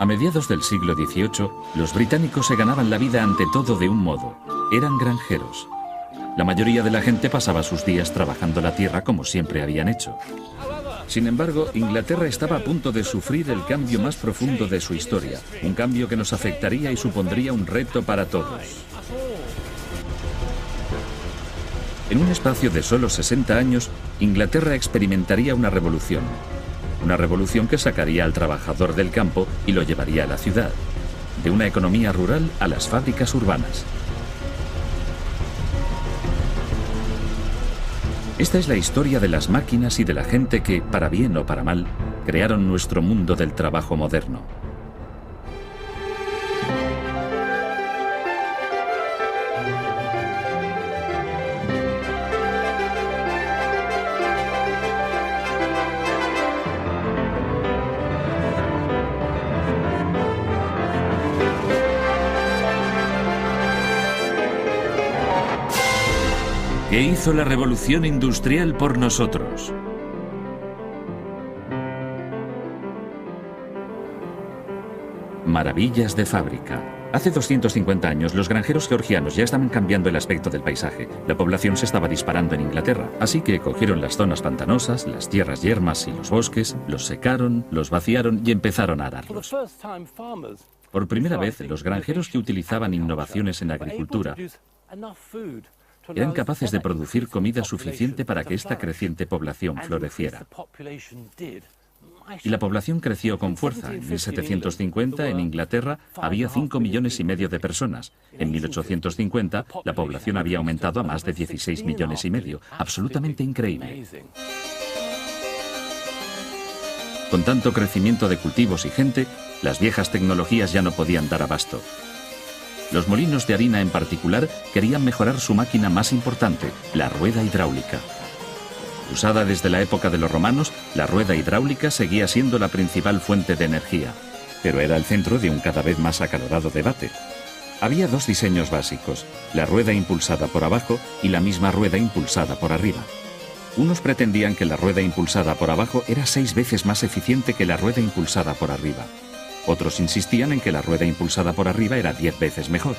A mediados del siglo XVIII, los británicos se ganaban la vida ante todo de un modo. Eran granjeros. La mayoría de la gente pasaba sus días trabajando la tierra como siempre habían hecho. Sin embargo, Inglaterra estaba a punto de sufrir el cambio más profundo de su historia, un cambio que nos afectaría y supondría un reto para todos. En un espacio de solo 60 años, Inglaterra experimentaría una revolución que sacaría al trabajador del campo y lo llevaría a la ciudad, de una economía rural a las fábricas urbanas. Esta es la historia de las máquinas y de la gente que, para bien o para mal, crearon nuestro mundo del trabajo moderno. ¿Qué hizo la revolución industrial por nosotros? Maravillas de fábrica. Hace 250 años, los granjeros georgianos ya estaban cambiando el aspecto del paisaje. La población se estaba disparando en Inglaterra, así que cogieron las zonas pantanosas, las tierras yermas y los bosques, los secaron, los vaciaron y empezaron a ararlos. Por primera vez, los granjeros que utilizaban innovaciones en la agricultura eran capaces de producir comida suficiente para que esta creciente población floreciera. Y la población creció con fuerza. En 1750, en Inglaterra, había 5,5 millones de personas. En 1850, la población había aumentado a más de 16,5 millones. Absolutamente increíble. Con tanto crecimiento de cultivos y gente, las viejas tecnologías ya no podían dar abasto. Los molinos de harina en particular querían mejorar su máquina más importante, la rueda hidráulica. Usada desde la época de los romanos, la rueda hidráulica seguía siendo la principal fuente de energía, pero era el centro de un cada vez más acalorado debate. Había dos diseños básicos, la rueda impulsada por abajo y la misma rueda impulsada por arriba. Unos pretendían que la rueda impulsada por abajo era 6 veces más eficiente que la rueda impulsada por arriba. Otros insistían en que la rueda impulsada por arriba era 10 veces mejor.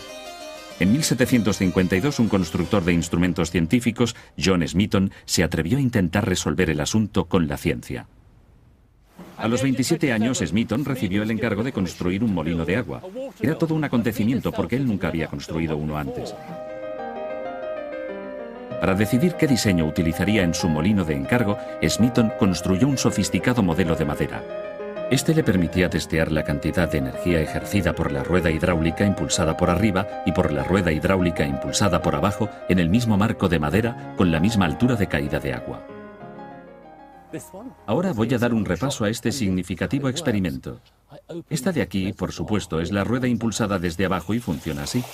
En 1752, un constructor de instrumentos científicos, John Smeaton, se atrevió a intentar resolver el asunto con la ciencia. A los 27 años, Smeaton recibió el encargo de construir un molino de agua. Era todo un acontecimiento porque él nunca había construido uno antes. Para decidir qué diseño utilizaría en su molino de encargo, Smeaton construyó un sofisticado modelo de madera. Este le permitía testear la cantidad de energía ejercida por la rueda hidráulica impulsada por arriba y por la rueda hidráulica impulsada por abajo en el mismo marco de madera con la misma altura de caída de agua. Ahora voy a dar un repaso a este significativo experimento. Esta de aquí, por supuesto, es la rueda impulsada desde abajo y funciona así.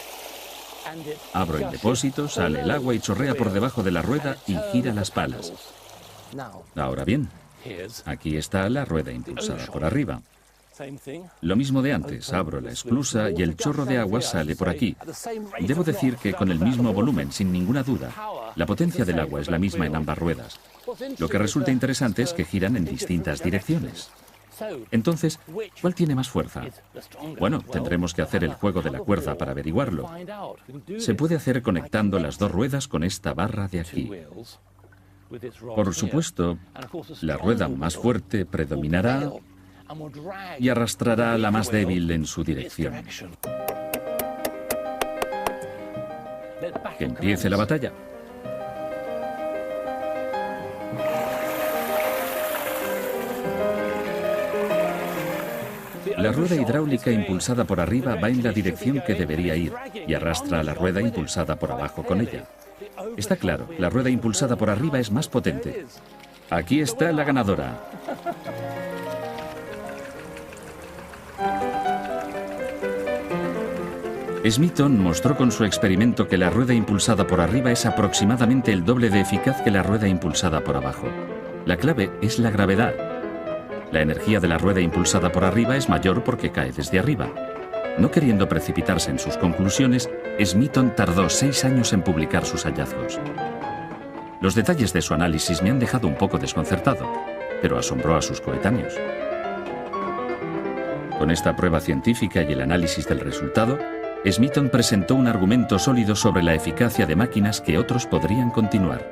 Abro el depósito, sale el agua y chorrea por debajo de la rueda y gira las palas. Ahora bien, aquí está la rueda impulsada por arriba. Lo mismo de antes, abro la esclusa y el chorro de agua sale por aquí. Debo decir que con el mismo volumen, sin ninguna duda, la potencia del agua es la misma en ambas ruedas. Lo que resulta interesante es que giran en distintas direcciones. Entonces, ¿cuál tiene más fuerza? Bueno, tendremos que hacer el juego de la cuerda para averiguarlo. Se puede hacer conectando las dos ruedas con esta barra de aquí. Por supuesto, la rueda más fuerte predominará y arrastrará a la más débil en su dirección. Que empiece la batalla. La rueda hidráulica impulsada por arriba va en la dirección que debería ir y arrastra a la rueda impulsada por abajo con ella. Está claro, la rueda impulsada por arriba es más potente. Aquí está la ganadora. Smeaton mostró con su experimento que la rueda impulsada por arriba es aproximadamente el doble de eficaz que la rueda impulsada por abajo. La clave es la gravedad. La energía de la rueda impulsada por arriba es mayor porque cae desde arriba. No queriendo precipitarse en sus conclusiones, Smeaton tardó 6 años en publicar sus hallazgos. Los detalles de su análisis me han dejado un poco desconcertado, pero asombró a sus coetáneos. Con esta prueba científica y el análisis del resultado, Smeaton presentó un argumento sólido sobre la eficacia de máquinas que otros podrían continuar.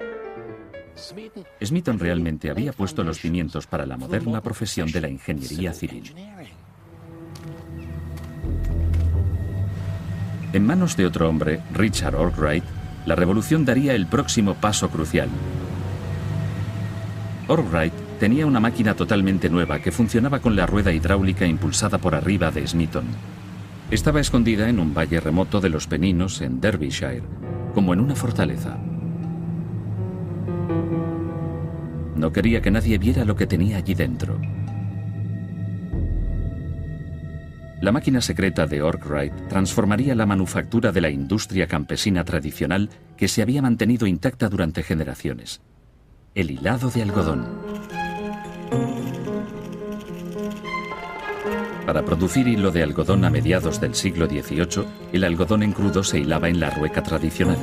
Smeaton realmente había puesto los cimientos para la moderna profesión de la ingeniería civil. En manos de otro hombre, Richard Arkwright, la revolución daría el próximo paso crucial. Arkwright tenía una máquina totalmente nueva que funcionaba con la rueda hidráulica impulsada por arriba de Smeaton. Estaba escondida en un valle remoto de los Peninos en Derbyshire, como en una fortaleza. No quería que nadie viera lo que tenía allí dentro. La máquina secreta de Arkwright transformaría la manufactura de la industria campesina tradicional que se había mantenido intacta durante generaciones. El hilado de algodón. Para producir hilo de algodón a mediados del siglo XVIII, el algodón en crudo se hilaba en la rueca tradicional.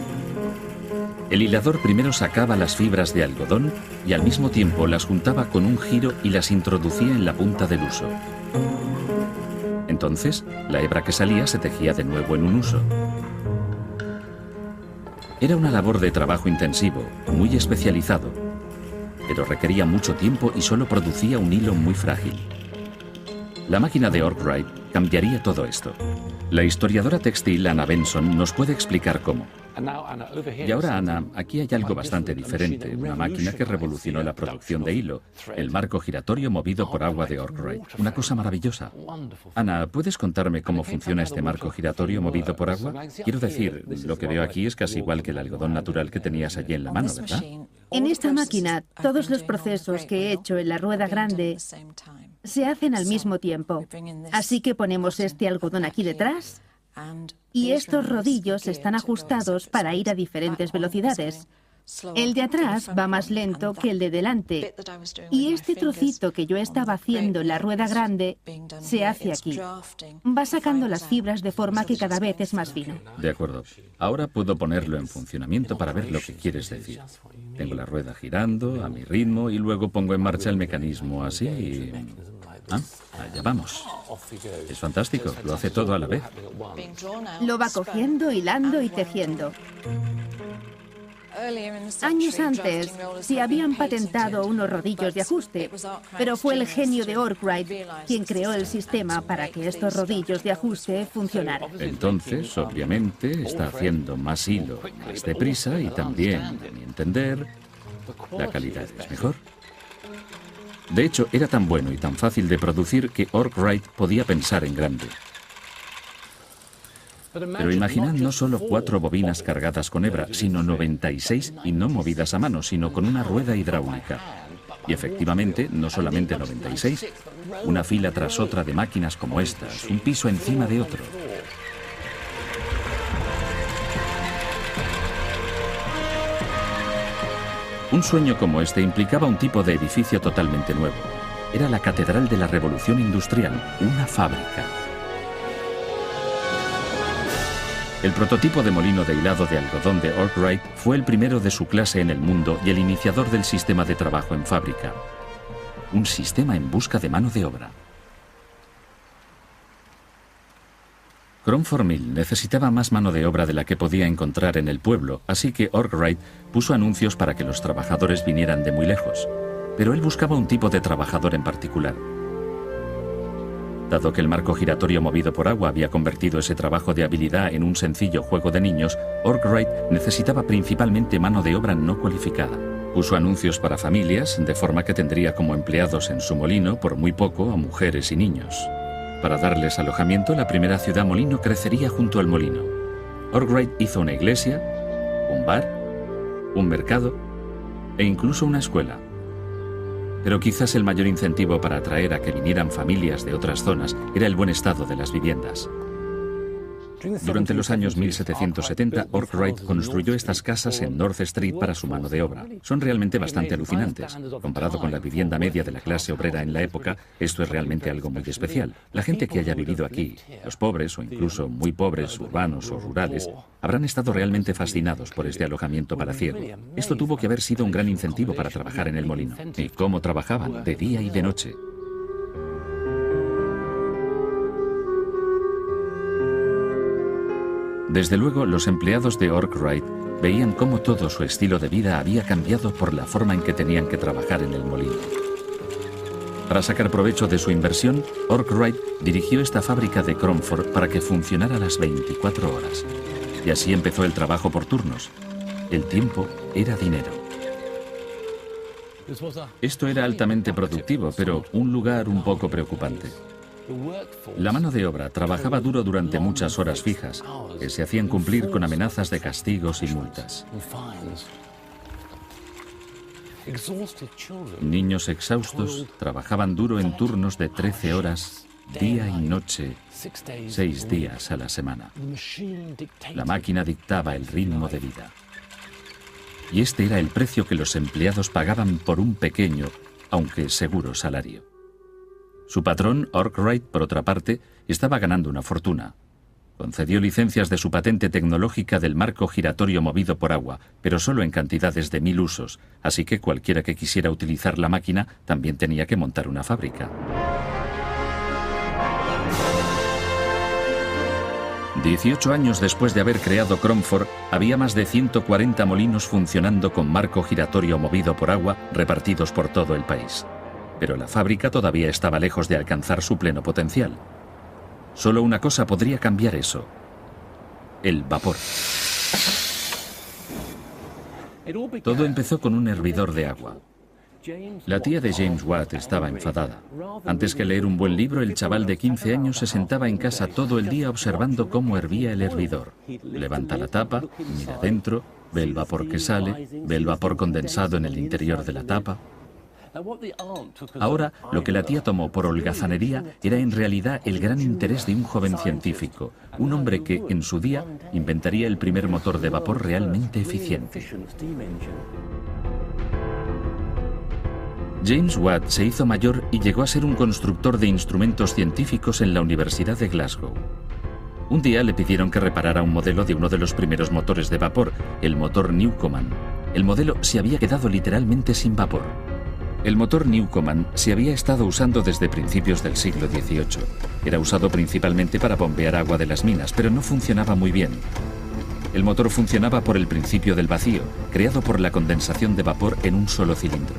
El hilador primero sacaba las fibras de algodón y al mismo tiempo las juntaba con un giro y las introducía en la punta del huso. Entonces, la hebra que salía se tejía de nuevo en un huso. Era una labor de trabajo intensivo, muy especializado, pero requería mucho tiempo y solo producía un hilo muy frágil. La máquina de Arkwright cambiaría todo esto. La historiadora textil Anna Benson nos puede explicar cómo. Y ahora, Anna, aquí hay algo bastante diferente, una máquina que revolucionó la producción de hilo, el marco giratorio movido por agua de Arkwright, una cosa maravillosa. Anna, ¿puedes contarme cómo funciona este marco giratorio movido por agua? Quiero decir, lo que veo aquí es casi igual que el algodón natural que tenías allí en la mano, ¿verdad? En esta máquina, todos los procesos que he hecho en la rueda grande se hacen al mismo tiempo. Así que ponemos este algodón aquí detrás y estos rodillos están ajustados para ir a diferentes velocidades. El de atrás va más lento que el de delante y este trocito que yo estaba haciendo en la rueda grande se hace aquí. Va sacando las fibras de forma que cada vez es más fino. De acuerdo. Ahora puedo ponerlo en funcionamiento para ver lo que quieres decir. Tengo la rueda girando a mi ritmo y luego pongo en marcha el mecanismo así y... Ah, allá vamos. Es fantástico, lo hace todo a la vez. Lo va cogiendo, hilando y tejiendo. Años antes se habían patentado unos rodillos de ajuste, pero fue el genio de Arkwright quien creó el sistema para que estos rodillos de ajuste funcionaran. Entonces, obviamente, está haciendo más hilo más deprisa y también, a mi entender, la calidad es mejor. De hecho, era tan bueno y tan fácil de producir que Arkwright podía pensar en grande. Pero imaginad no solo 4 bobinas cargadas con hebra, sino 96 y no movidas a mano, sino con una rueda hidráulica. Y efectivamente, no solamente 96, una fila tras otra de máquinas como estas, un piso encima de otro. Un sueño como este implicaba un tipo de edificio totalmente nuevo. Era la catedral de la revolución industrial, una fábrica. El prototipo de molino de hilado de algodón de Arkwright fue el primero de su clase en el mundo y el iniciador del sistema de trabajo en fábrica. Un sistema en busca de mano de obra. Cromford Mill necesitaba más mano de obra de la que podía encontrar en el pueblo, así que Arkwright puso anuncios para que los trabajadores vinieran de muy lejos. Pero él buscaba un tipo de trabajador en particular. Dado que el marco giratorio movido por agua había convertido ese trabajo de habilidad en un sencillo juego de niños, Arkwright necesitaba principalmente mano de obra no cualificada. Puso anuncios para familias, de forma que tendría como empleados en su molino, por muy poco, a mujeres y niños. Para darles alojamiento, la primera ciudad molino crecería junto al molino. Arkwright hizo una iglesia, un bar, un mercado e incluso una escuela. Pero quizás el mayor incentivo para atraer a que vinieran familias de otras zonas era el buen estado de las viviendas. Durante los años 1770, Arkwright construyó estas casas en North Street para su mano de obra. Son realmente bastante alucinantes. Comparado con la vivienda media de la clase obrera en la época, esto es realmente algo muy especial. La gente que haya vivido aquí, los pobres o incluso muy pobres, urbanos o rurales, habrán estado realmente fascinados por este alojamiento palaciego. Esto tuvo que haber sido un gran incentivo para trabajar en el molino. ¿Y cómo trabajaban? De día y de noche. Desde luego, los empleados de Arkwright veían cómo todo su estilo de vida había cambiado por la forma en que tenían que trabajar en el molino. Para sacar provecho de su inversión, Arkwright dirigió esta fábrica de Cromford para que funcionara las 24 horas. Y así empezó el trabajo por turnos. El tiempo era dinero. Esto era altamente productivo, pero un lugar un poco preocupante. La mano de obra trabajaba duro durante muchas horas fijas, que se hacían cumplir con amenazas de castigos y multas. Niños exhaustos trabajaban duro en turnos de 13 horas, día y noche, 6 días a la semana. La máquina dictaba el ritmo de vida. Y este era el precio que los empleados pagaban por un pequeño, aunque seguro salario. Su patrón, Arkwright, por otra parte, estaba ganando una fortuna. Concedió licencias de su patente tecnológica del marco giratorio movido por agua, pero solo en cantidades de 1000 usos, así que cualquiera que quisiera utilizar la máquina también tenía que montar una fábrica. 18 años después de haber creado Cromford, había más de 140 molinos funcionando con marco giratorio movido por agua repartidos por todo el país. Pero la fábrica todavía estaba lejos de alcanzar su pleno potencial. Solo una cosa podría cambiar eso: el vapor. Todo empezó con un hervidor de agua. La tía de James Watt estaba enfadada. Antes que leer un buen libro, el chaval de 15 años se sentaba en casa todo el día observando cómo hervía el hervidor. Levanta la tapa, mira dentro, ve el vapor que sale, ve el vapor condensado en el interior de la tapa. Ahora, lo que la tía tomó por holgazanería era en realidad el gran interés de un joven científico, un hombre que, en su día, inventaría el primer motor de vapor realmente eficiente. James Watt se hizo mayor y llegó a ser un constructor de instrumentos científicos en la Universidad de Glasgow. Un día le pidieron que reparara un modelo de uno de los primeros motores de vapor, el motor Newcomen. El modelo se había quedado literalmente sin vapor. El motor Newcomen se había estado usando desde principios del siglo XVIII. Era usado principalmente para bombear agua de las minas, pero no funcionaba muy bien. El motor funcionaba por el principio del vacío, creado por la condensación de vapor en un solo cilindro.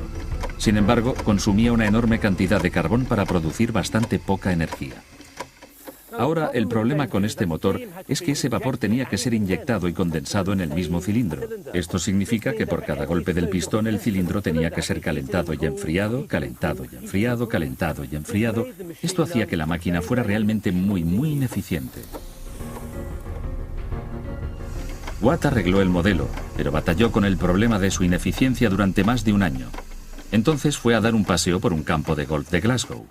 Sin embargo, consumía una enorme cantidad de carbón para producir bastante poca energía. Ahora, el problema con este motor es que ese vapor tenía que ser inyectado y condensado en el mismo cilindro. Esto significa que por cada golpe del pistón el cilindro tenía que ser calentado y enfriado, calentado y enfriado, calentado y enfriado. Esto hacía que la máquina fuera realmente muy ineficiente. Watt arregló el modelo, pero batalló con el problema de su ineficiencia durante más de un año. Entonces fue a dar un paseo por un campo de golf de Glasgow.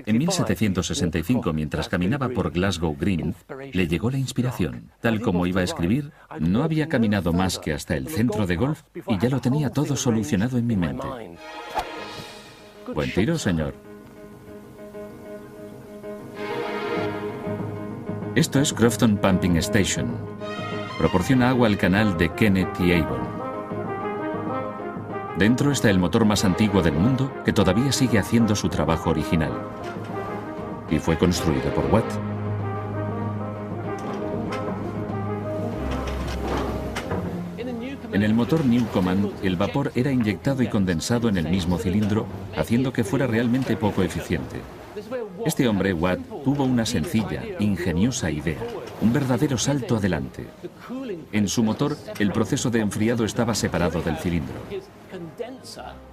En 1765, mientras caminaba por Glasgow Green, le llegó la inspiración. Tal como iba a escribir, no había caminado más que hasta el centro de golf y ya lo tenía todo solucionado en mi mente. Buen tiro, señor. Esto es Crofton Pumping Station. Proporciona agua al canal de Kennet y Avon. Dentro está el motor más antiguo del mundo que todavía sigue haciendo su trabajo original. Y fue construido por Watt. En el motor Newcomen, el vapor era inyectado y condensado en el mismo cilindro, haciendo que fuera realmente poco eficiente. Este hombre, Watt, tuvo una sencilla, ingeniosa idea, un verdadero salto adelante. En su motor, el proceso de enfriado estaba separado del cilindro.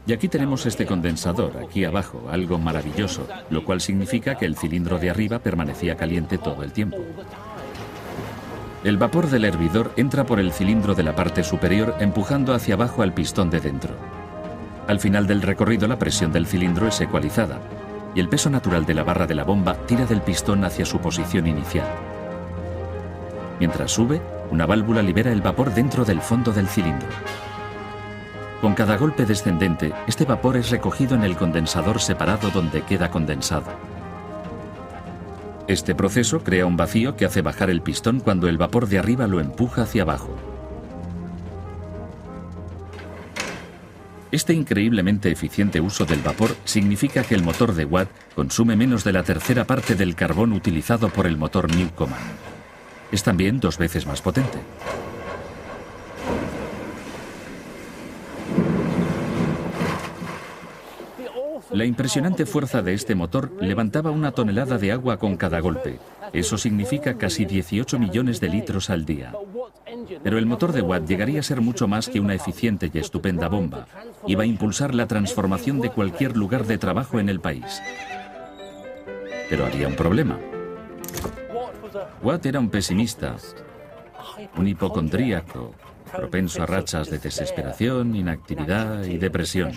Y aquí tenemos este condensador, aquí abajo, algo maravilloso, lo cual significa que el cilindro de arriba permanecía caliente todo el tiempo. El vapor del hervidor entra por el cilindro de la parte superior, empujando hacia abajo al pistón de dentro. Al final del recorrido, la presión del cilindro es ecualizada, y el peso natural de la barra de la bomba tira del pistón hacia su posición inicial. Mientras sube, una válvula libera el vapor dentro del fondo del cilindro. Con cada golpe descendente, este vapor es recogido en el condensador separado donde queda condensado. Este proceso crea un vacío que hace bajar el pistón cuando el vapor de arriba lo empuja hacia abajo. Este increíblemente eficiente uso del vapor significa que el motor de Watt consume menos de la tercera parte del carbón utilizado por el motor Newcomen. Es también 2 veces más potente. La impresionante fuerza de este motor levantaba 1 tonelada de agua con cada golpe. Eso significa casi 18 millones de litros al día. Pero el motor de Watt llegaría a ser mucho más que una eficiente y estupenda bomba. Iba a impulsar la transformación de cualquier lugar de trabajo en el país. Pero había un problema. Watt era un pesimista, un hipocondríaco, propenso a rachas de desesperación, inactividad y depresión.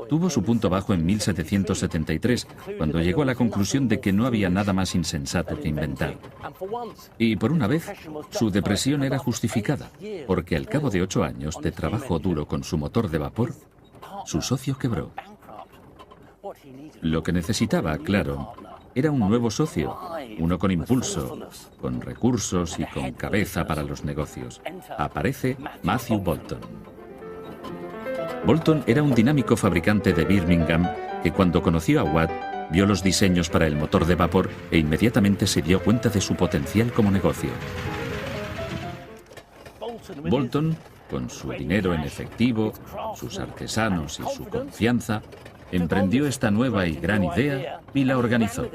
Tuvo su punto bajo en 1773, cuando llegó a la conclusión de que no había nada más insensato que inventar. Y por una vez, su depresión era justificada, porque al cabo de 8 años de trabajo duro con su motor de vapor, su socio quebró. Lo que necesitaba, claro, era un nuevo socio, uno con impulso, con recursos y con cabeza para los negocios. Aparece Matthew Boulton. Boulton era un dinámico fabricante de Birmingham que cuando conoció a Watt vio los diseños para el motor de vapor e inmediatamente se dio cuenta de su potencial como negocio. Boulton, con su dinero en efectivo, sus artesanos y su confianza, emprendió esta nueva y gran idea y la organizó.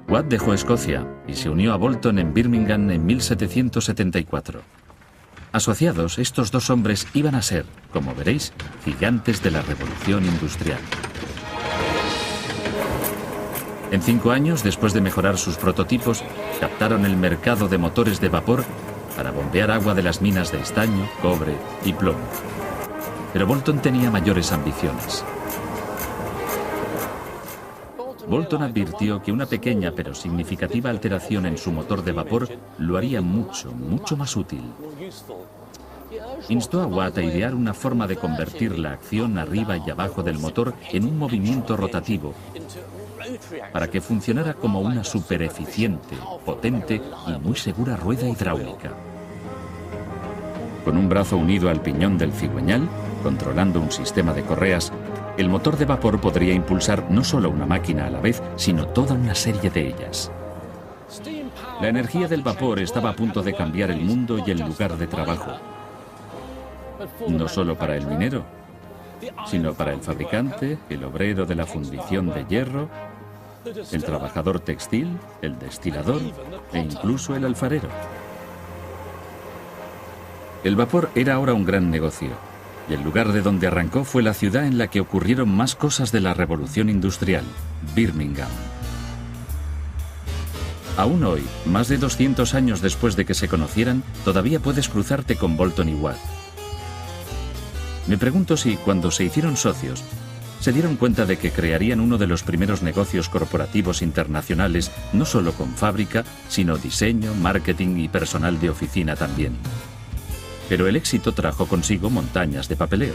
Watt dejó Escocia y se unió a Boulton en Birmingham en 1774. Asociados, estos 2 hombres iban a ser, como veréis, gigantes de la revolución industrial. En 5 años, después de mejorar sus prototipos, captaron el mercado de motores de vapor para bombear agua de las minas de estaño, cobre y plomo. Pero Boulton tenía mayores ambiciones. Boulton advirtió que una pequeña pero significativa alteración en su motor de vapor lo haría mucho más útil. Instó a Watt a idear una forma de convertir la acción arriba y abajo del motor en un movimiento rotativo para que funcionara como una supereficiente, potente y muy segura rueda hidráulica. Con un brazo unido al piñón del cigüeñal, controlando un sistema de correas, el motor de vapor podría impulsar no solo una máquina a la vez, sino toda una serie de ellas. La energía del vapor estaba a punto de cambiar el mundo y el lugar de trabajo. No solo para el minero, sino para el fabricante, el obrero de la fundición de hierro, el trabajador textil, el destilador e incluso el alfarero. El vapor era ahora un gran negocio. Y el lugar de donde arrancó fue la ciudad en la que ocurrieron más cosas de la revolución industrial, Birmingham. Aún hoy, más de 200 años después de que se conocieran, todavía puedes cruzarte con Boulton y Watt. Me pregunto si, cuando se hicieron socios, se dieron cuenta de que crearían uno de los primeros negocios corporativos internacionales, no solo con fábrica, sino diseño, marketing y personal de oficina también. Pero el éxito trajo consigo montañas de papeleo.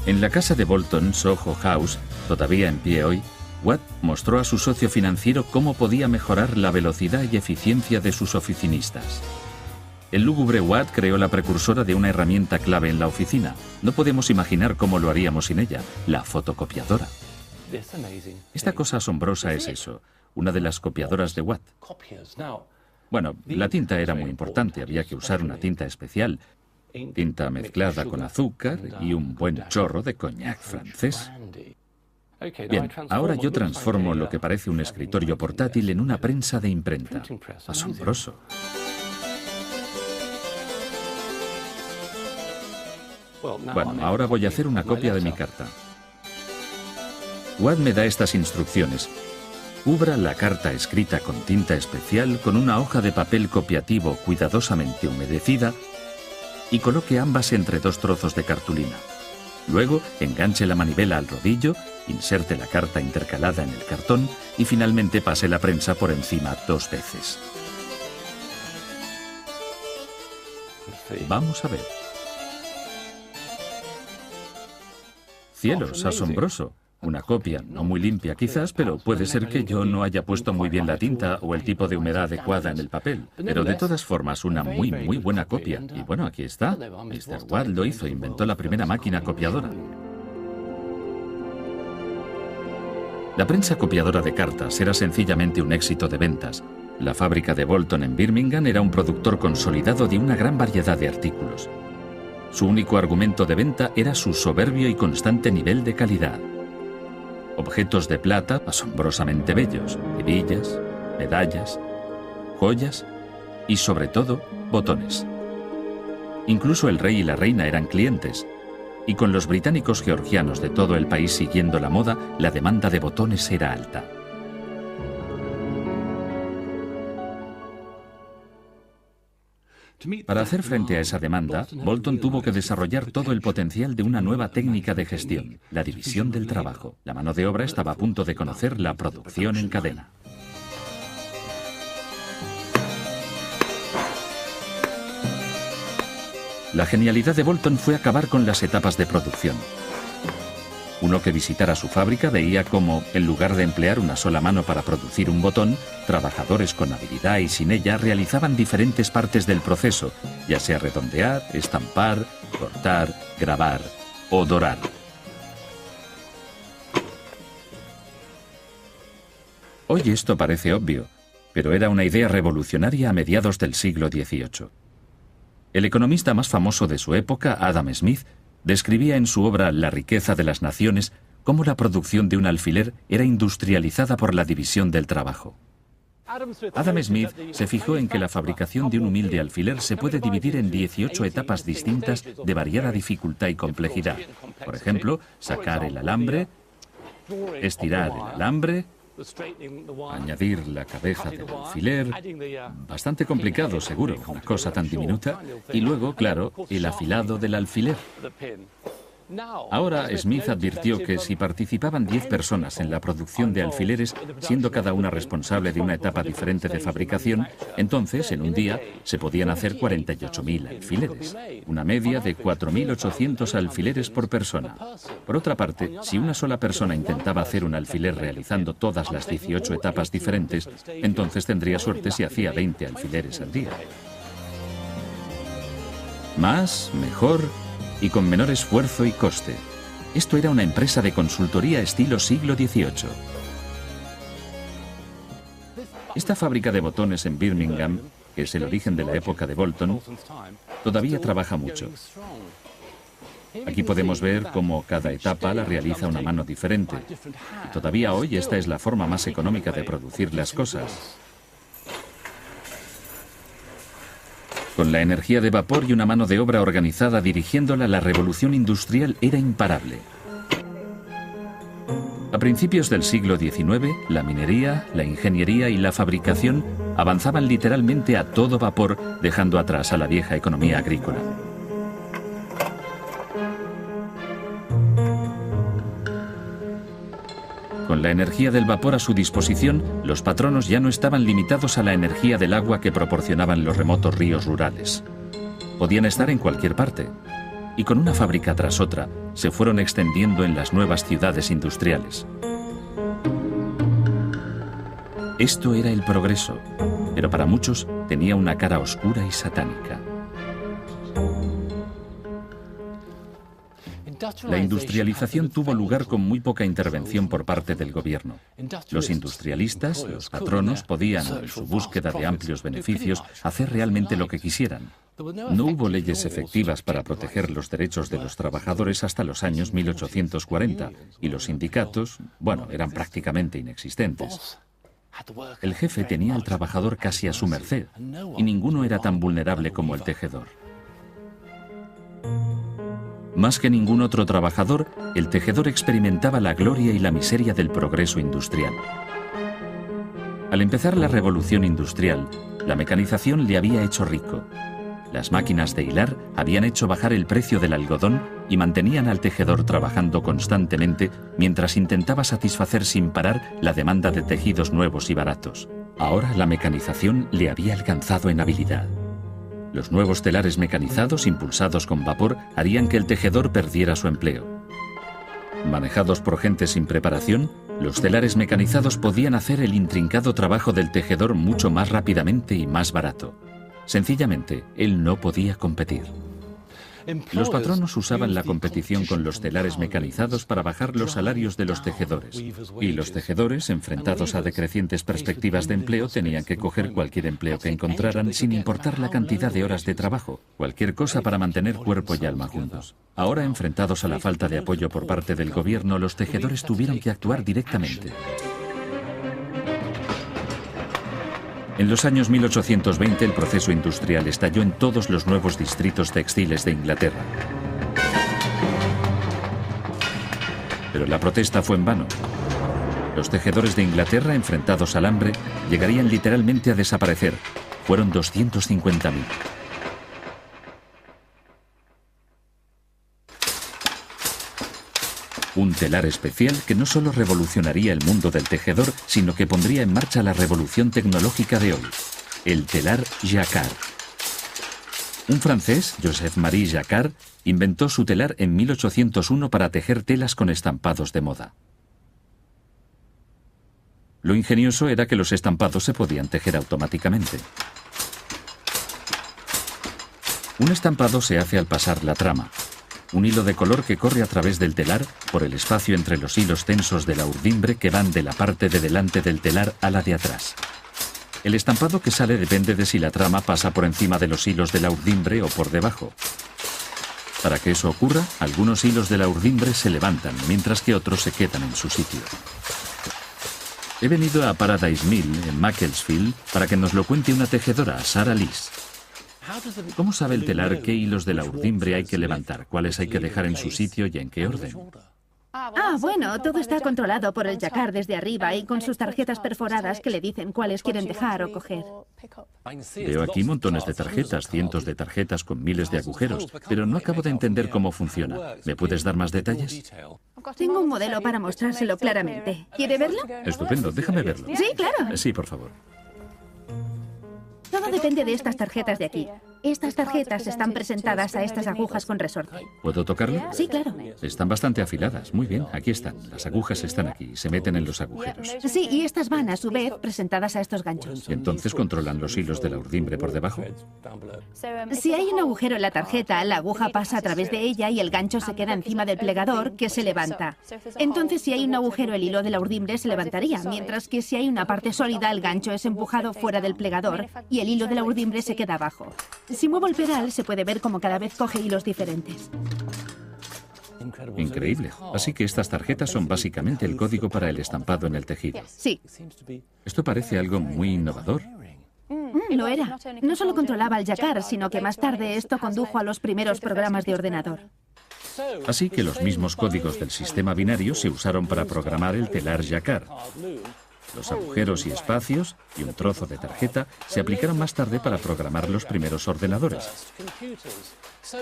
En la casa de Boulton, Soho House, todavía en pie hoy, Watt mostró a su socio financiero cómo podía mejorar la velocidad y eficiencia de sus oficinistas. El lúgubre Watt creó la precursora de una herramienta clave en la oficina. No podemos imaginar cómo lo haríamos sin ella, la fotocopiadora. Esta cosa asombrosa es eso, una de las copiadoras de Watt. Bueno, la tinta era muy importante, había que usar una tinta especial, tinta mezclada con azúcar y un buen chorro de coñac francés. Bien, ahora yo transformo lo que parece un escritorio portátil en una prensa de imprenta. Asombroso. Bueno, ahora voy a hacer una copia de mi carta. Watt me da estas instrucciones. Cubra la carta escrita con tinta especial con una hoja de papel copiativo cuidadosamente humedecida y coloque ambas entre 2 trozos de cartulina. Luego, enganche la manivela al rodillo, inserte la carta intercalada en el cartón y finalmente pase la prensa por encima 2 veces. Vamos a ver. Cielos, asombroso. Una copia, no muy limpia quizás, pero puede ser que yo no haya puesto muy bien la tinta o el tipo de humedad adecuada en el papel. Pero de todas formas, una muy buena copia. Y bueno, aquí está. Mr. Watt lo hizo, inventó la primera máquina copiadora. La prensa copiadora de cartas era sencillamente un éxito de ventas. La fábrica de Bolton en Birmingham era un productor consolidado de una gran variedad de artículos. Su único argumento de venta era su soberbio y constante nivel de calidad. Objetos de plata asombrosamente bellos, hebillas, medallas, joyas y sobre todo botones. Incluso el rey y la reina eran clientes, y con los británicos georgianos de todo el país siguiendo la moda, la demanda de botones era alta. Para hacer frente a esa demanda, Bolton tuvo que desarrollar todo el potencial de una nueva técnica de gestión, la división del trabajo. La mano de obra estaba a punto de conocer la producción en cadena. La genialidad de Bolton fue acabar con las etapas de producción. Uno que visitara su fábrica veía cómo, en lugar de emplear una sola mano para producir un botón, trabajadores con habilidad y sin ella realizaban diferentes partes del proceso, ya sea redondear, estampar, cortar, grabar o dorar. Hoy esto parece obvio, pero era una idea revolucionaria a mediados del siglo XVIII. El economista más famoso de su época, Adam Smith, describía en su obra La riqueza de las naciones cómo la producción de un alfiler era industrializada por la división del trabajo. Adam Smith se fijó en que la fabricación de un humilde alfiler se puede dividir en 18 etapas distintas de variada dificultad y complejidad. Por ejemplo, sacar el alambre, estirar el alambre, añadir la cabeza del alfiler, bastante complicado seguro, una cosa tan diminuta, y luego, claro, el afilado del alfiler. Ahora Smith advirtió que si participaban 10 personas en la producción de alfileres, siendo cada una responsable de una etapa diferente de fabricación, entonces, en un día, se podían hacer 48.000 alfileres, una media de 4.800 alfileres por persona. Por otra parte, si una sola persona intentaba hacer un alfiler realizando todas las 18 etapas diferentes, entonces tendría suerte si hacía 20 alfileres al día. Más, mejor y con menor esfuerzo y coste. Esto era una empresa de consultoría estilo siglo XVIII. Esta fábrica de botones en Birmingham, que es el origen de la época de Bolton, todavía trabaja mucho. Aquí podemos ver cómo cada etapa la realiza una mano diferente. Y todavía hoy esta es la forma más económica de producir las cosas. Con la energía de vapor y una mano de obra organizada dirigiéndola, la revolución industrial era imparable. A principios del siglo XIX, la minería, la ingeniería y la fabricación avanzaban literalmente a todo vapor, dejando atrás a la vieja economía agrícola. Con la energía del vapor a su disposición, los patronos ya no estaban limitados a la energía del agua que proporcionaban los remotos ríos rurales. Podían estar en cualquier parte, y con una fábrica tras otra, se fueron extendiendo en las nuevas ciudades industriales. Esto era el progreso, pero para muchos tenía una cara oscura y satánica. La industrialización tuvo lugar con muy poca intervención por parte del gobierno. Los industrialistas, los patronos, podían, en su búsqueda de amplios beneficios, hacer realmente lo que quisieran. No hubo leyes efectivas para proteger los derechos de los trabajadores hasta los años 1840, y los sindicatos, bueno, eran prácticamente inexistentes. El jefe tenía al trabajador casi a su merced, y ninguno era tan vulnerable como el tejedor. Más que ningún otro trabajador, el tejedor experimentaba la gloria y la miseria del progreso industrial. Al empezar la revolución industrial, la mecanización le había hecho rico. Las máquinas de hilar habían hecho bajar el precio del algodón y mantenían al tejedor trabajando constantemente mientras intentaba satisfacer sin parar la demanda de tejidos nuevos y baratos. Ahora la mecanización le había alcanzado en habilidad. Los nuevos telares mecanizados, impulsados con vapor, harían que el tejedor perdiera su empleo. Manejados por gente sin preparación, los telares mecanizados podían hacer el intrincado trabajo del tejedor mucho más rápidamente y más barato. Sencillamente, él no podía competir. Los patronos usaban la competición con los telares mecanizados para bajar los salarios de los tejedores. Y los tejedores, enfrentados a decrecientes perspectivas de empleo, tenían que coger cualquier empleo que encontraran sin importar la cantidad de horas de trabajo, cualquier cosa para mantener cuerpo y alma juntos. Ahora, enfrentados a la falta de apoyo por parte del gobierno, los tejedores tuvieron que actuar directamente. En los años 1820 el proceso industrial estalló en todos los nuevos distritos textiles de Inglaterra. Pero la protesta fue en vano. Los tejedores de Inglaterra, enfrentados al hambre, llegarían literalmente a desaparecer. Fueron 250.000. Un telar especial que no solo revolucionaría el mundo del tejedor, sino que pondría en marcha la revolución tecnológica de hoy, el telar Jacquard. Un francés, Joseph-Marie Jacquard, inventó su telar en 1801 para tejer telas con estampados de moda. Lo ingenioso era que los estampados se podían tejer automáticamente. Un estampado se hace al pasar la trama. Un hilo de color que corre a través del telar por el espacio entre los hilos tensos de la urdimbre que van de la parte de delante del telar a la de atrás. El estampado que sale depende de si la trama pasa por encima de los hilos de la urdimbre o por debajo. Para que eso ocurra, algunos hilos de la urdimbre se levantan, mientras que otros se quedan en su sitio. He venido a Paradise Mill, en Macclesfield, para que nos lo cuente una tejedora, Sarah Lees. ¿Cómo sabe el telar qué hilos de la urdimbre hay que levantar, cuáles hay que dejar en su sitio y en qué orden? Bueno, todo está controlado por el Jacquard desde arriba y con sus tarjetas perforadas que le dicen cuáles quieren dejar o coger. Veo aquí montones de tarjetas, cientos de tarjetas con miles de agujeros, pero no acabo de entender cómo funciona. ¿Me puedes dar más detalles? Tengo un modelo para mostrárselo claramente. ¿Quiere verlo? Estupendo, déjame verlo. Sí, claro. Sí, por favor. Todo depende de estas tarjetas de aquí. Estas tarjetas están presentadas a estas agujas con resorte. ¿Puedo tocarlo? Sí, claro. Están bastante afiladas. Muy bien, aquí están. Las agujas están aquí, se meten en los agujeros. Sí, y estas van, a su vez, presentadas a estos ganchos. ¿Y entonces controlan los hilos de la urdimbre por debajo? Si hay un agujero en la tarjeta, la aguja pasa a través de ella y el gancho se queda encima del plegador, que se levanta. Entonces, si hay un agujero, el hilo de la urdimbre se levantaría, mientras que si hay una parte sólida, el gancho es empujado fuera del plegador y el hilo de la urdimbre se queda abajo. Si muevo el pedal, se puede ver como cada vez coge hilos diferentes. Increíble. Así que estas tarjetas son básicamente el código para el estampado en el tejido. Sí. Esto parece algo muy innovador. Lo era. No solo controlaba el Jacquard, sino que más tarde esto condujo a los primeros programas de ordenador. Así que los mismos códigos del sistema binario se usaron para programar el telar Jacquard. Los agujeros y espacios y un trozo de tarjeta se aplicaron más tarde para programar los primeros ordenadores.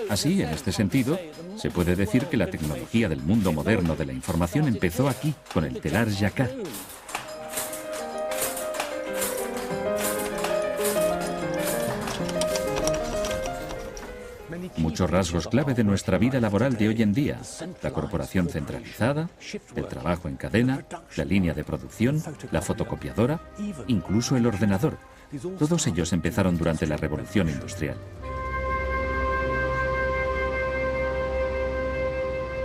Así, en este sentido, se puede decir que la tecnología del mundo moderno de la información empezó aquí, con el telar Jacquard. Muchos rasgos clave de nuestra vida laboral de hoy en día: la corporación centralizada, el trabajo en cadena, la línea de producción, la fotocopiadora, incluso el ordenador. Todos ellos empezaron durante la Revolución Industrial.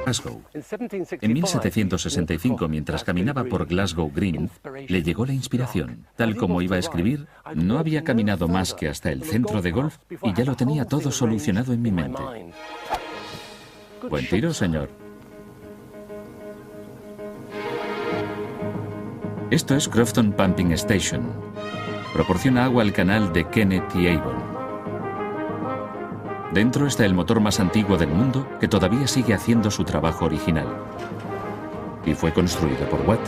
Glasgow. En 1765, mientras caminaba por Glasgow Green, le llegó la inspiración. Tal como iba a escribir, no había caminado más que hasta el centro de golf y ya lo tenía todo solucionado en mi mente. Buen tiro, señor. Esto es Crofton Pumping Station. Proporciona agua al canal de Kennet y Avon. Dentro está el motor más antiguo del mundo que todavía sigue haciendo su trabajo original. Y fue construido por Watt.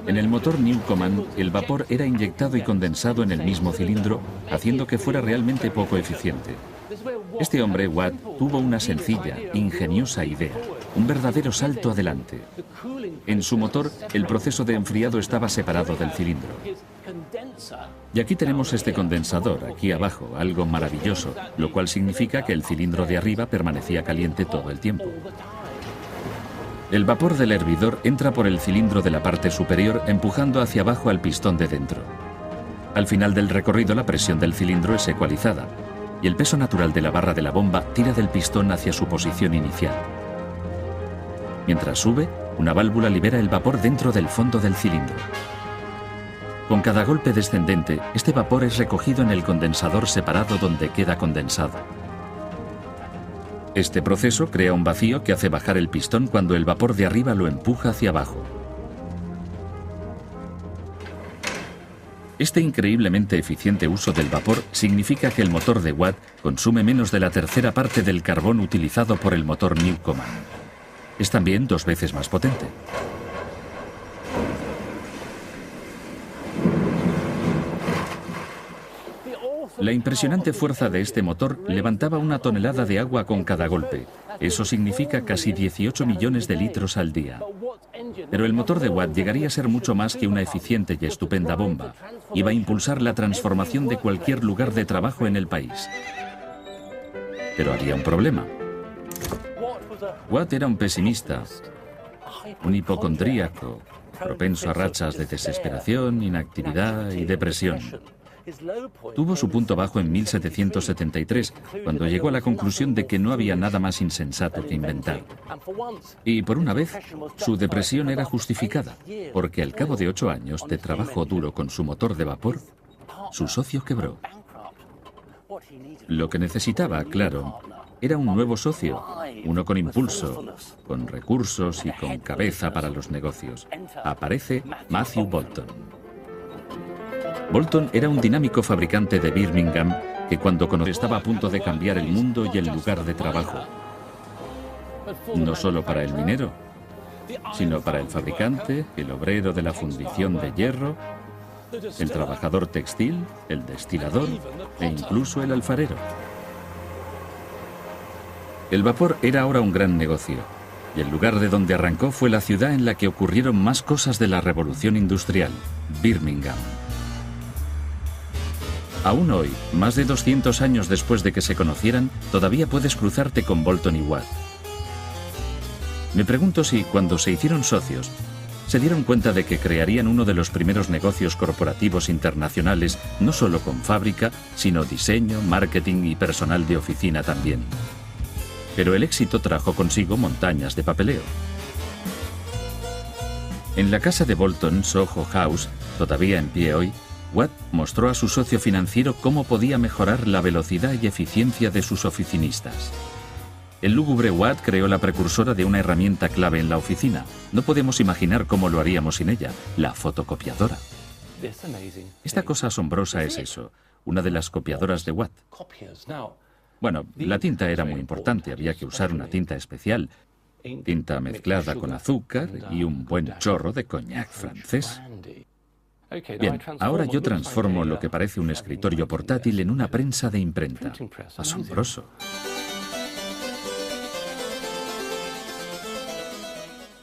En el motor Newcomen, el vapor era inyectado y condensado en el mismo cilindro, haciendo que fuera realmente poco eficiente. Este hombre, Watt, tuvo una sencilla, ingeniosa idea, un verdadero salto adelante. En su motor, el proceso de enfriado estaba separado del cilindro. Y aquí tenemos este condensador, aquí abajo, algo maravilloso, lo cual significa que el cilindro de arriba permanecía caliente todo el tiempo. El vapor del hervidor entra por el cilindro de la parte superior, empujando hacia abajo al pistón de dentro. Al final del recorrido, la presión del cilindro es ecualizada y el peso natural de la barra de la bomba tira del pistón hacia su posición inicial. Mientras sube, una válvula libera el vapor dentro del fondo del cilindro. Con cada golpe descendente, este vapor es recogido en el condensador separado donde queda condensado. Este proceso crea un vacío que hace bajar el pistón cuando el vapor de arriba lo empuja hacia abajo. Este increíblemente eficiente uso del vapor significa que el motor de Watt consume menos de la tercera parte del carbón utilizado por el motor Newcomen. Es también 2 veces más potente. La impresionante fuerza de este motor levantaba 1 tonelada de agua con cada golpe. Eso significa casi 18 millones de litros al día. Pero el motor de Watt llegaría a ser mucho más que una eficiente y estupenda bomba. Iba a impulsar la transformación de cualquier lugar de trabajo en el país. Pero había un problema. Watt era un pesimista, un hipocondríaco, propenso a rachas de desesperación, inactividad y depresión. Tuvo su punto bajo en 1773, cuando llegó a la conclusión de que no había nada más insensato que inventar. Y por una vez, su depresión era justificada, porque al cabo de 8 años de trabajo duro con su motor de vapor, su socio quebró. Lo que necesitaba, claro, era un nuevo socio, uno con impulso, con recursos y con cabeza para los negocios. Aparece Matthew Boulton. Boulton era un dinámico fabricante de Birmingham que cuando conoció estaba a punto de cambiar el mundo y el lugar de trabajo. No solo para el minero, sino para el fabricante, el obrero de la fundición de hierro, el trabajador textil, el destilador e incluso el alfarero. El vapor era ahora un gran negocio, y el lugar de donde arrancó fue la ciudad en la que ocurrieron más cosas de la revolución industrial, Birmingham. Aún hoy, más de 200 años después de que se conocieran, todavía puedes cruzarte con Boulton y Watt. Me pregunto si, cuando se hicieron socios, se dieron cuenta de que crearían uno de los primeros negocios corporativos internacionales, no solo con fábrica, sino diseño, marketing y personal de oficina también. Pero el éxito trajo consigo montañas de papeleo. En la casa de Boulton, Soho House, todavía en pie hoy, Watt mostró a su socio financiero cómo podía mejorar la velocidad y eficiencia de sus oficinistas. El lúgubre Watt creó la precursora de una herramienta clave en la oficina. No podemos imaginar cómo lo haríamos sin ella, la fotocopiadora. Esta cosa asombrosa es eso, una de las copiadoras de Watt. Bueno, la tinta era muy importante, había que usar una tinta especial, tinta mezclada con azúcar y un buen chorro de coñac francés. Bien, ahora yo transformo lo que parece un escritorio portátil en una prensa de imprenta. Asombroso.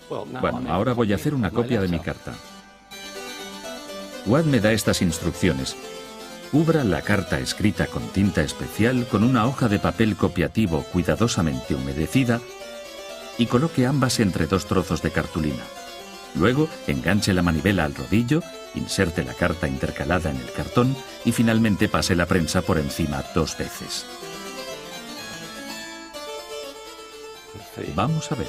Bueno, ahora voy a hacer una copia de mi carta. Watt me da estas instrucciones. Cubra la carta escrita con tinta especial con una hoja de papel copiativo cuidadosamente humedecida y coloque ambas entre 2 trozos de cartulina. Luego, enganche la manivela al rodillo, inserte la carta intercalada en el cartón y finalmente pase la prensa por encima 2 veces. Vamos a ver.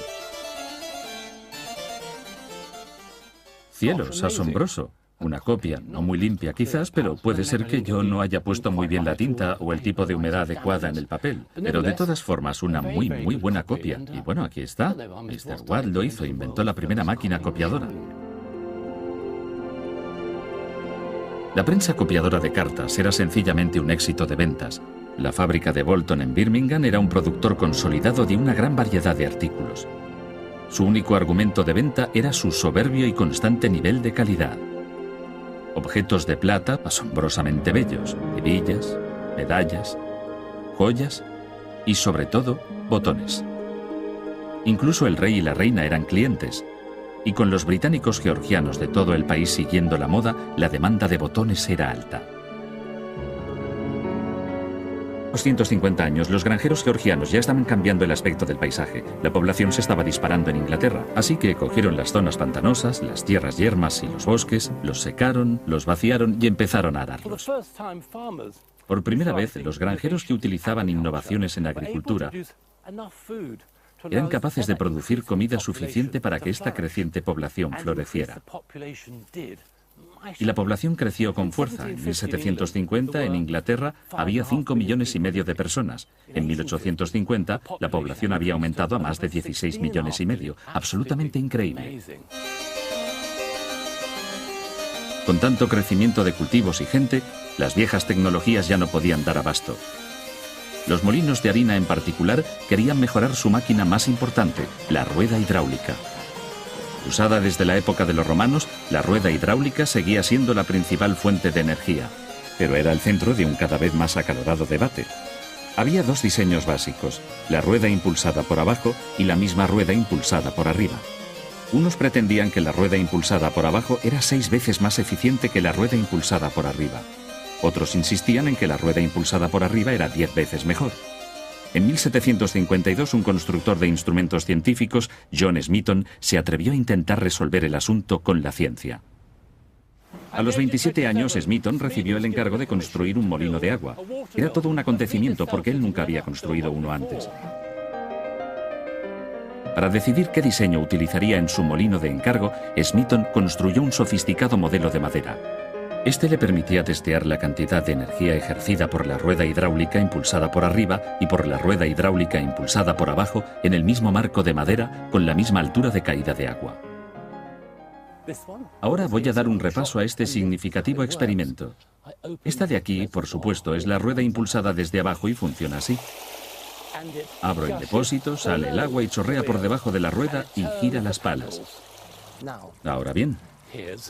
Cielos, asombroso. Una copia, no muy limpia quizás, pero puede ser que yo no haya puesto muy bien la tinta o el tipo de humedad adecuada en el papel. Pero de todas formas, una muy buena copia. Y bueno, aquí está. Mr. Watt lo hizo, inventó la primera máquina copiadora. La prensa copiadora de cartas era sencillamente un éxito de ventas. La fábrica de Boulton en Birmingham era un productor consolidado de una gran variedad de artículos. Su único argumento de venta era su soberbio y constante nivel de calidad. Objetos de plata asombrosamente bellos, hebillas, medallas, joyas y sobre todo botones. Incluso el rey y la reina eran clientes, y con los británicos georgianos de todo el país siguiendo la moda, la demanda de botones era alta. 250 años, los granjeros georgianos ya estaban cambiando el aspecto del paisaje. La población se estaba disparando en Inglaterra, así que cogieron las zonas pantanosas, las tierras yermas y los bosques, los secaron, los vaciaron y empezaron a ararlos. Por primera vez, los granjeros que utilizaban innovaciones en agricultura eran capaces de producir comida suficiente para que esta creciente población floreciera. Y la población creció con fuerza. En 1750, en Inglaterra, había 5,5 millones de personas. En 1850, la población había aumentado a más de 16,5 millones. Absolutamente increíble. Con tanto crecimiento de cultivos y gente, las viejas tecnologías ya no podían dar abasto. Los molinos de harina en particular querían mejorar su máquina más importante, la rueda hidráulica. Usada desde la época de los romanos, la rueda hidráulica seguía siendo la principal fuente de energía, pero era el centro de un cada vez más acalorado debate. Había dos diseños básicos, la rueda impulsada por abajo y la misma rueda impulsada por arriba. Unos pretendían que la rueda impulsada por abajo era 6 veces más eficiente que la rueda impulsada por arriba. Otros insistían en que la rueda impulsada por arriba era 10 veces mejor. En 1752, un constructor de instrumentos científicos, John Smeaton, se atrevió a intentar resolver el asunto con la ciencia. A los 27 años, Smeaton recibió el encargo de construir un molino de agua. Era todo un acontecimiento porque él nunca había construido uno antes. Para decidir qué diseño utilizaría en su molino de encargo, Smeaton construyó un sofisticado modelo de madera. Este le permitía testear la cantidad de energía ejercida por la rueda hidráulica impulsada por arriba y por la rueda hidráulica impulsada por abajo en el mismo marco de madera con la misma altura de caída de agua. Ahora voy a dar un repaso a este significativo experimento. Esta de aquí, por supuesto, es la rueda impulsada desde abajo y funciona así. Abro el depósito, sale el agua y chorrea por debajo de la rueda y gira las palas. Ahora bien,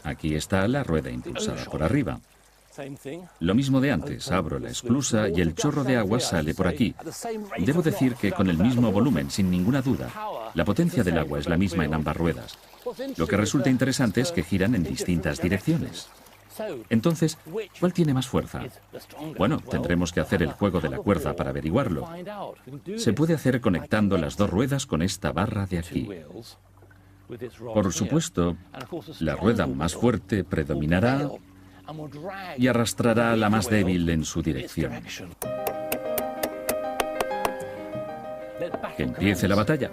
aquí está la rueda impulsada por arriba. Lo mismo de antes, abro la esclusa y el chorro de agua sale por aquí. Debo decir que con el mismo volumen, sin ninguna duda. La potencia del agua es la misma en ambas ruedas. Lo que resulta interesante es que giran en distintas direcciones. Entonces, ¿cuál tiene más fuerza? Bueno, tendremos que hacer el juego de la cuerda para averiguarlo. Se puede hacer conectando las dos ruedas con esta barra de aquí. Por supuesto, la rueda más fuerte predominará y arrastrará a la más débil en su dirección. Que empiece la batalla.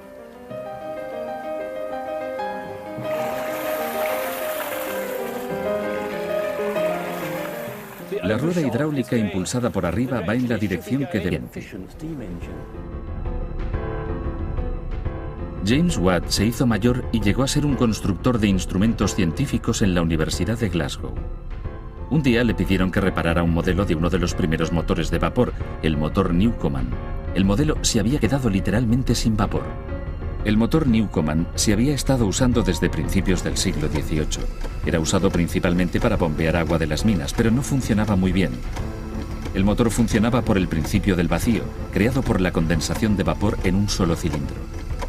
La rueda hidráulica impulsada por arriba va en la dirección que debe. James Watt se hizo mayor y llegó a ser un constructor de instrumentos científicos en la Universidad de Glasgow. Un día le pidieron que reparara un modelo de uno de los primeros motores de vapor, el motor Newcomen. El modelo se había quedado literalmente sin vapor. El motor Newcomen se había estado usando desde principios del siglo XVIII. Era usado principalmente para bombear agua de las minas, pero no funcionaba muy bien. El motor funcionaba por el principio del vacío, creado por la condensación de vapor en un solo cilindro.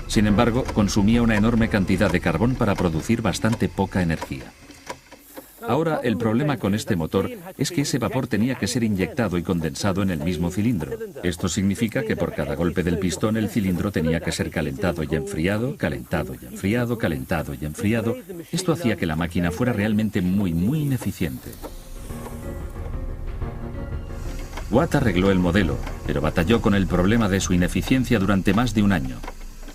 Sin embargo, consumía una enorme cantidad de carbón para producir bastante poca energía. Ahora, el problema con este motor es que ese vapor tenía que ser inyectado y condensado en el mismo cilindro. Esto significa que por cada golpe del pistón el cilindro tenía que ser calentado y enfriado, calentado y enfriado, calentado y enfriado. Esto hacía que la máquina fuera realmente muy ineficiente. Watt arregló el modelo, pero batalló con el problema de su ineficiencia durante más de un año.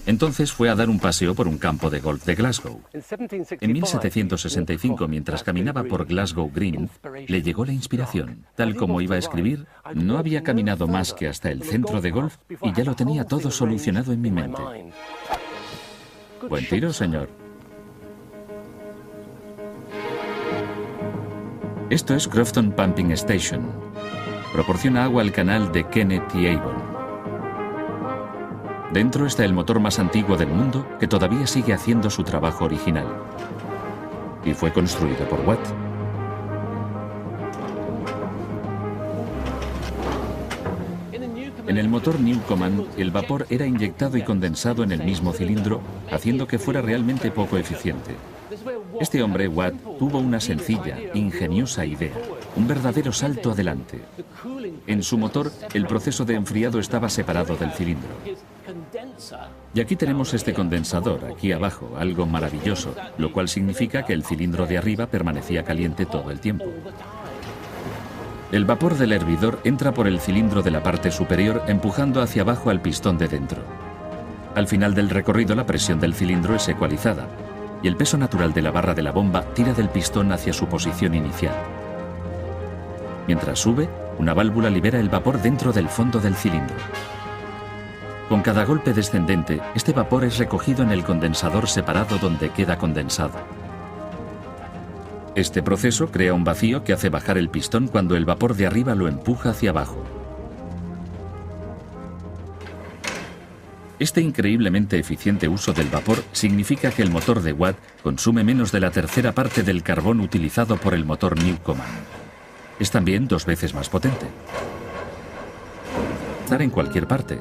Entonces fue a dar un paseo por un campo de golf de Glasgow. En 1765, mientras caminaba por Glasgow Green, le llegó la inspiración. Tal como iba a escribir, no había caminado más que hasta el centro de golf y ya lo tenía todo solucionado en mi mente. Buen tiro, señor. Esto es Crofton Pumping Station. Proporciona agua al canal de Kennet y Avon. Dentro está el motor más antiguo del mundo que todavía sigue haciendo su trabajo original. Y fue construido por Watt. En el motor Newcomen, el vapor era inyectado y condensado en el mismo cilindro, haciendo que fuera realmente poco eficiente. Este hombre, Watt, tuvo una sencilla, ingeniosa idea. un verdadero salto adelante. En su motor, el proceso de enfriado estaba separado del cilindro. Y aquí tenemos este condensador, aquí abajo, algo maravilloso, lo cual significa que el cilindro de arriba permanecía caliente todo el tiempo. El vapor del hervidor entra por el cilindro de la parte superior empujando hacia abajo al pistón de dentro. Al final del recorrido la presión del cilindro es ecualizada y el peso natural de la barra de la bomba tira del pistón hacia su posición inicial. Mientras sube, una válvula libera el vapor dentro del fondo del cilindro. Con cada golpe descendente, este vapor es recogido en el condensador separado donde queda condensado. Este proceso crea un vacío que hace bajar el pistón cuando el vapor de arriba lo empuja hacia abajo. Este increíblemente eficiente uso del vapor significa que el motor de Watt consume menos de la tercera parte del carbón utilizado por el motor Newcomen. Es también 2 veces más potente. Estar en cualquier parte.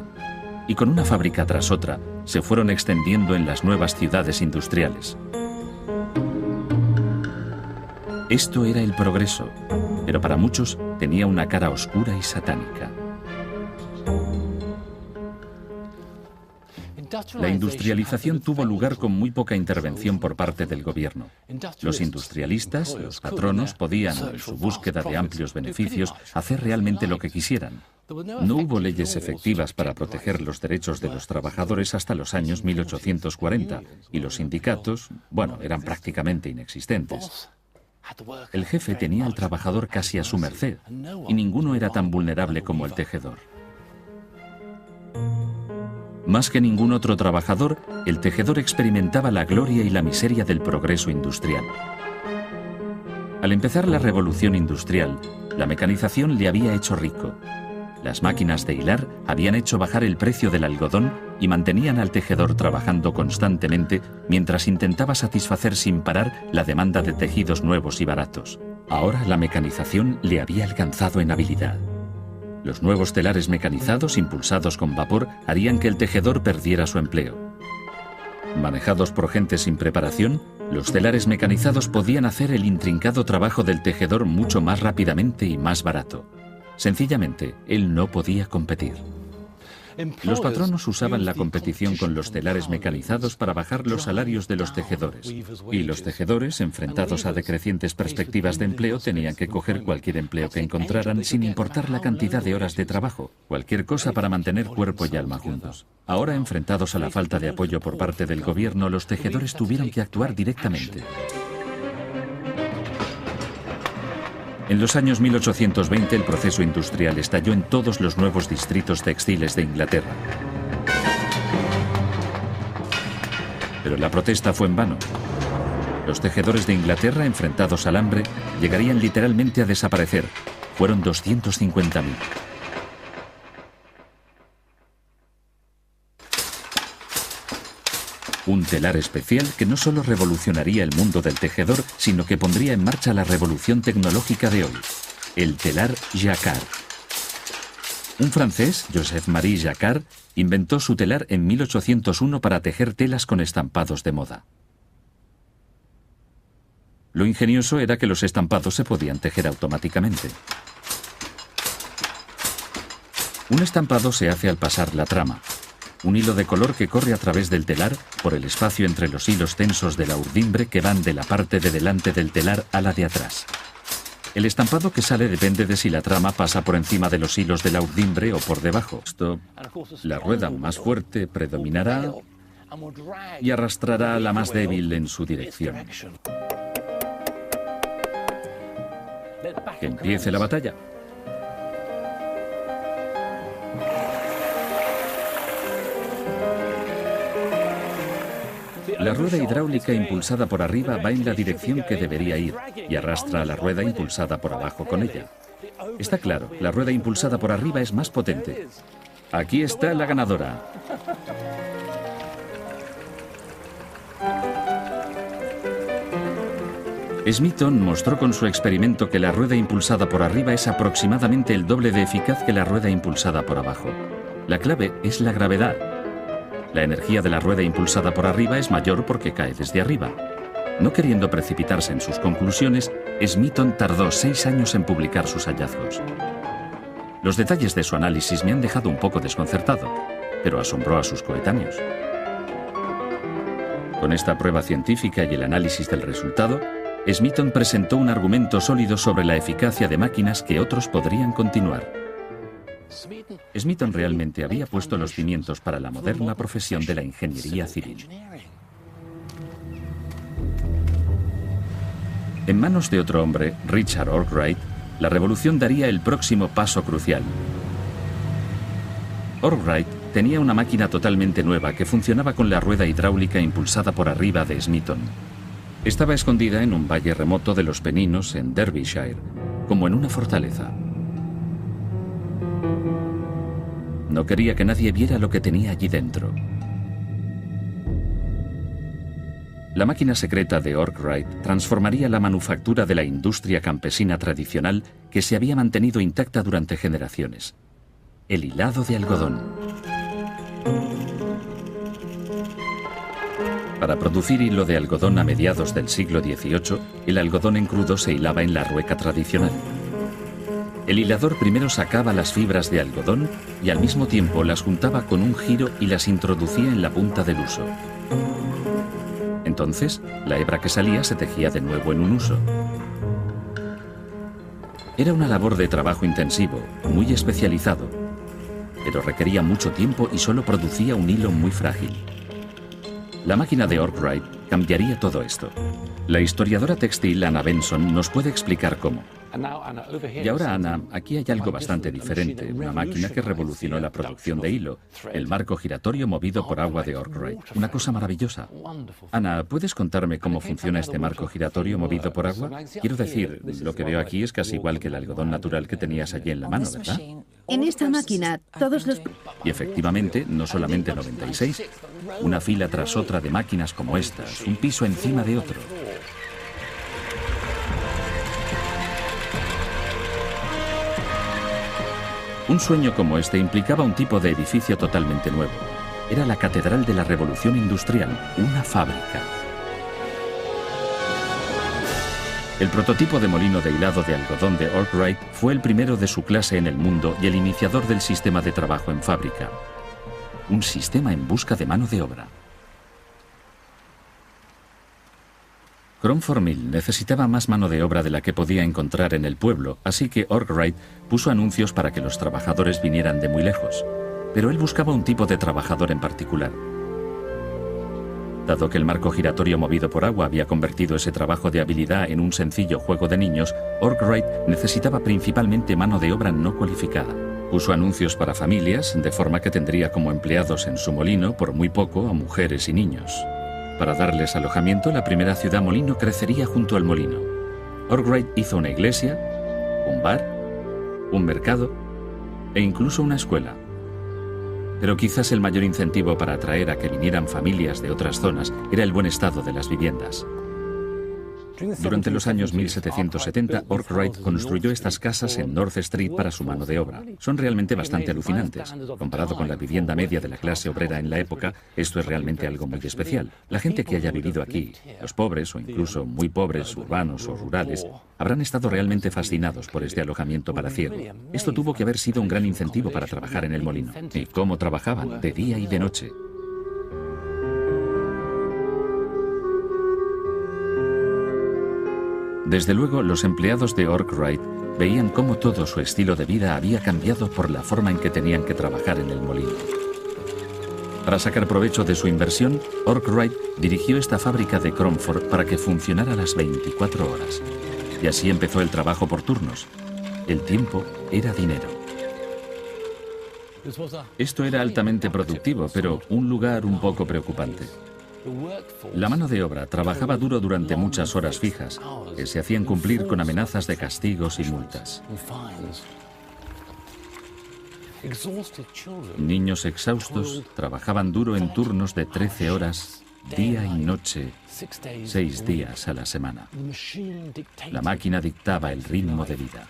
Y con una fábrica tras otra, se fueron extendiendo en las nuevas ciudades industriales. Esto era el progreso, pero para muchos tenía una cara oscura y satánica. La industrialización tuvo lugar con muy poca intervención por parte del gobierno. Los industrialistas, los patronos, podían, en su búsqueda de amplios beneficios, hacer realmente lo que quisieran. No hubo leyes efectivas para proteger los derechos de los trabajadores hasta los años 1840, y los sindicatos, bueno, eran prácticamente inexistentes. El jefe tenía al trabajador casi a su merced, y ninguno era tan vulnerable como el tejedor. Más que ningún otro trabajador, el tejedor experimentaba la gloria y la miseria del progreso industrial. Al empezar la revolución industrial, la mecanización le había hecho rico. Las máquinas de hilar habían hecho bajar el precio del algodón y mantenían al tejedor trabajando constantemente mientras intentaba satisfacer sin parar la demanda de tejidos nuevos y baratos. Ahora la mecanización le había alcanzado en habilidad. Los nuevos telares mecanizados impulsados con vapor harían que el tejedor perdiera su empleo. Manejados por gente sin preparación, los telares mecanizados podían hacer el intrincado trabajo del tejedor mucho más rápidamente y más barato. Sencillamente, él no podía competir. Los patronos usaban la competición con los telares mecanizados para bajar los salarios de los tejedores. Y los tejedores, enfrentados a decrecientes perspectivas de empleo, tenían que coger cualquier empleo que encontraran sin importar la cantidad de horas de trabajo, cualquier cosa para mantener cuerpo y alma juntos. Ahora, enfrentados a la falta de apoyo por parte del gobierno, los tejedores tuvieron que actuar directamente. En los años 1820 el proceso industrial estalló en todos los nuevos distritos textiles de Inglaterra. Pero la protesta fue en vano. Los tejedores de Inglaterra, enfrentados al hambre, llegarían literalmente a desaparecer. Fueron 250.000. Un telar especial que no solo revolucionaría el mundo del tejedor, sino que pondría en marcha la revolución tecnológica de hoy, el telar Jacquard. Un francés, Joseph-Marie Jacquard, inventó su telar en 1801 para tejer telas con estampados de moda. Lo ingenioso era que los estampados se podían tejer automáticamente. Un estampado se hace al pasar la trama. Un hilo de color que corre a través del telar por el espacio entre los hilos tensos de la urdimbre que van de la parte de delante del telar a la de atrás. El estampado que sale depende de si la trama pasa por encima de los hilos de la urdimbre o por debajo. La rueda más fuerte predominará y arrastrará a la más débil en su dirección. Que empiece la batalla. La rueda hidráulica impulsada por arriba va en la dirección que debería ir y arrastra a la rueda impulsada por abajo con ella. Está claro, la rueda impulsada por arriba es más potente. Aquí está la ganadora. Smeaton mostró con su experimento que la rueda impulsada por arriba es aproximadamente el doble de eficaz que la rueda impulsada por abajo. La clave es la gravedad. La energía de la rueda impulsada por arriba es mayor porque cae desde arriba. No queriendo precipitarse en sus conclusiones, Smeaton tardó 6 años en publicar sus hallazgos. Los detalles de su análisis me han dejado un poco desconcertado, pero asombró a sus coetáneos. Con esta prueba científica y el análisis del resultado, Smeaton presentó un argumento sólido sobre la eficacia de máquinas que otros podrían continuar. Smeaton realmente había puesto los cimientos para la moderna profesión de la ingeniería civil. En manos de otro hombre, Richard Arkwright, la revolución daría el próximo paso crucial. Arkwright tenía una máquina totalmente nueva que funcionaba con la rueda hidráulica impulsada por arriba de Smeaton. Estaba escondida en un valle remoto de los Peninos en Derbyshire, como en una fortaleza. No quería que nadie viera lo que tenía allí dentro. La máquina secreta de Arkwright transformaría la manufactura de la industria campesina tradicional que se había mantenido intacta durante generaciones. El hilado de algodón. Para producir hilo de algodón a mediados del siglo XVIII, el algodón en crudo se hilaba en la rueca tradicional. El hilador primero sacaba las fibras de algodón y al mismo tiempo las juntaba con un giro y las introducía en la punta del huso. Entonces, la hebra que salía se tejía de nuevo en un huso. Era una labor de trabajo intensivo, muy especializado, pero requería mucho tiempo y solo producía un hilo muy frágil. La máquina de Arkwright cambiaría todo esto. La historiadora textil Anna Benson nos puede explicar cómo. Y ahora, Anna, aquí hay algo bastante diferente, una máquina que revolucionó la producción de hilo, el marco giratorio movido por agua de Arkwright. Una cosa maravillosa. Anna, ¿puedes contarme cómo funciona este marco giratorio movido por agua? Quiero decir, lo que veo aquí es casi igual que el algodón natural que tenías allí en la mano, ¿verdad? En esta máquina, todos los... Y efectivamente, no solamente 96, una fila tras otra de máquinas como estas, un piso encima de otro. Un sueño como este implicaba un tipo de edificio totalmente nuevo. Era la catedral de la revolución industrial, una fábrica. El prototipo de molino de hilado de algodón de Arkwright fue el primero de su clase en el mundo y el iniciador del sistema de trabajo en fábrica. Un sistema en busca de mano de obra. Cromford Mill necesitaba más mano de obra de la que podía encontrar en el pueblo, así que Arkwright puso anuncios para que los trabajadores vinieran de muy lejos. Pero él buscaba un tipo de trabajador en particular. Dado que el marco giratorio movido por agua había convertido ese trabajo de habilidad en un sencillo juego de niños, Arkwright necesitaba principalmente mano de obra no cualificada. Puso anuncios para familias, de forma que tendría como empleados en su molino, por muy poco, a mujeres y niños. Para darles alojamiento, la primera ciudad molino crecería junto al molino. Arkwright hizo una iglesia, un bar, un mercado e incluso una escuela. Pero quizás el mayor incentivo para atraer a que vinieran familias de otras zonas era el buen estado de las viviendas. Durante los años 1770, Arkwright construyó estas casas en North Street para su mano de obra. Son realmente bastante alucinantes. Comparado con la vivienda media de la clase obrera en la época, esto es realmente algo muy especial. La gente que haya vivido aquí, los pobres o incluso muy pobres, urbanos o rurales, habrán estado realmente fascinados por este alojamiento palaciego. Esto tuvo que haber sido un gran incentivo para trabajar en el molino. ¿Y cómo trabajaban? De día y de noche. Desde luego, los empleados de Arkwright veían cómo todo su estilo de vida había cambiado por la forma en que tenían que trabajar en el molino. Para sacar provecho de su inversión, Arkwright dirigió esta fábrica de Cromford para que funcionara las 24 horas. Y así empezó el trabajo por turnos. El tiempo era dinero. Esto era altamente productivo, pero un lugar un poco preocupante. La mano de obra trabajaba duro durante muchas horas fijas, que se hacían cumplir con amenazas de castigos y multas. Niños exhaustos trabajaban duro en turnos de 13 horas, día y noche, 6 días a la semana. La máquina dictaba el ritmo de vida.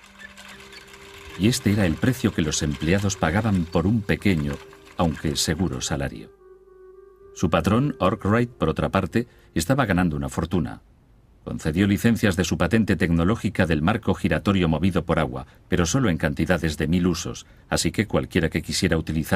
Y este era el precio que los empleados pagaban por un pequeño, aunque seguro salario. Su patrón, Arkwright, por otra parte, estaba ganando una fortuna. Concedió licencias de su patente tecnológica del marco giratorio movido por agua, pero solo en cantidades de 1000 usos, así que cualquiera que quisiera utilizar